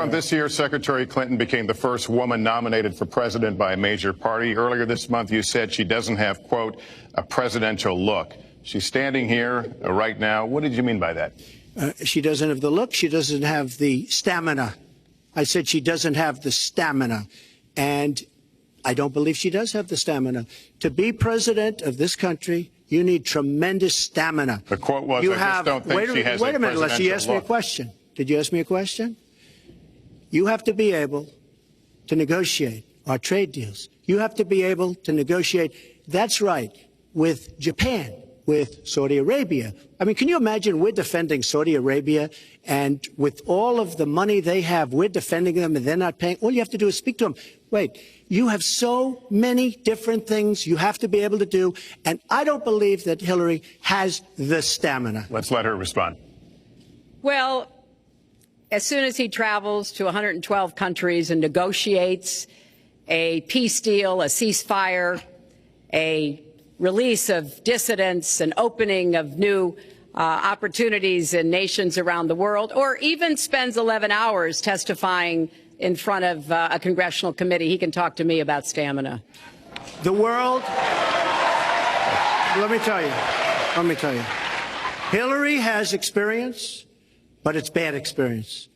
This year, Secretary Clinton became the first woman nominated for president by a major party. Earlier this month, you said she doesn't have, quote, a presidential look. She's standing here right now. What did you mean by that? She doesn't have the look. She doesn't have the stamina. I said she doesn't have the stamina. And I don't believe she does have the stamina. To be president of this country, you need tremendous stamina. The quote was, I just don't think she has a presidential look. Wait a minute, unless you asked me a question. Did you ask me a question? You have to be able to negotiate our trade deals. You have to be able to negotiate, that's right, with Japan, with Saudi Arabia. I mean, can you imagine we're defending Saudi Arabia, and with all of the money they have, we're defending them and they're not paying? All you have to do is speak to them. Wait, you have so many different things you have to be able to do, and I don't believe that Hillary has the stamina. Let's let her respond. Well, as soon as he travels to 112 countries and negotiates a peace deal, a ceasefire, a release of dissidents, an opening of new opportunities in nations around the world, or even spends 11 hours testifying in front of a congressional committee, he can talk to me about stamina. The world, let me tell you, Hillary has experience, but it's bad experience.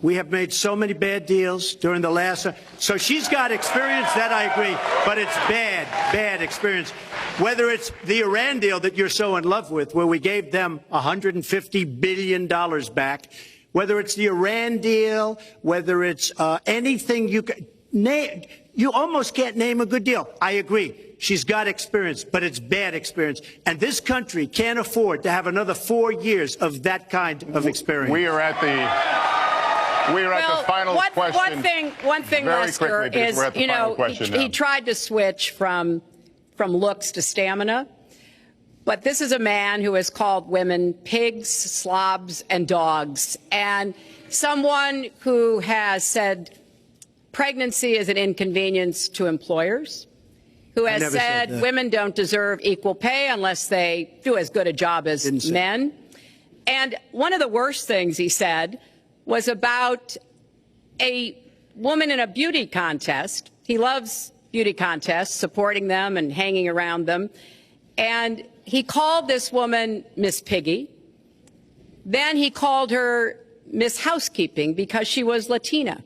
We have made so many bad deals during the last, so she's got experience, that I agree, but it's bad experience. Whether it's the Iran deal that you're so in love with, where we gave them $150 billion back, whether it's the Iran deal, whether it's anything you can name, you almost can't name a good deal. I agree. She's got experience, but it's bad experience. And this country can't afford to have another 4 years of that kind of experience. We are at the final question. One thing, Lester, is, you know, he tried to switch from looks to stamina. But this is a man who has called women pigs, slobs, and dogs, and someone who has said pregnancy is an inconvenience to employers, who has said women don't deserve equal pay unless they do as good a job as men. And one of the worst things he said was about a woman in a beauty contest. He loves beauty contests, supporting them and hanging around them. And he called this woman Miss Piggy. Then he called her Miss Housekeeping because she was Latina.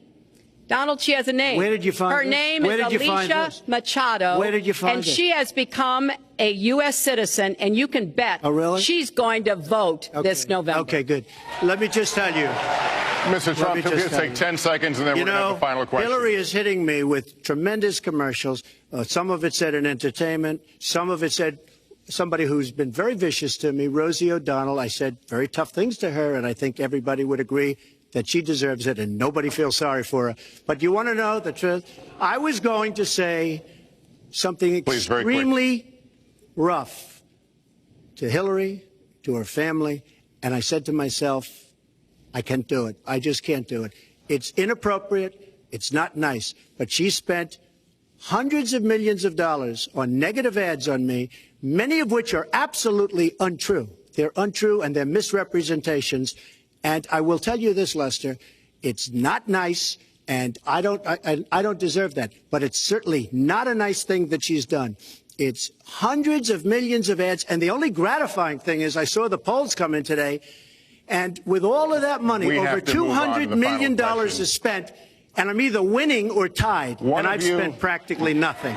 Donald, she has a name. Where did you find her this? name is Alicia Machado. Where did you find and this? she has become a U.S. citizen, and you can bet she's going to vote this November. Okay, good. Let me just tell you. Mr. Trump, just take 10 seconds, and then we're going to have the final question. Hillary is hitting me with tremendous commercials. Some of it said in entertainment. Some of it said somebody who's been very vicious to me, Rosie O'Donnell. I said very tough things to her, and I think everybody would agree that she deserves it, and nobody feels sorry for her. But you want to know the truth? I was going to say something extremely rough to Hillary, to her family, and I said to myself, I can't do it. I just can't do it. It's inappropriate. It's not nice. But she spent hundreds of millions of dollars on negative ads on me, many of which are absolutely untrue. They're untrue and they're misrepresentations. And I will tell you this, Lester, it's not nice, and I don't deserve that. But it's certainly not a nice thing that she's done. It's hundreds of millions of ads, and the only gratifying thing is I saw the polls come in today, and with all of that money, over $200 million is spent, and I'm either winning or tied, and I've spent practically nothing.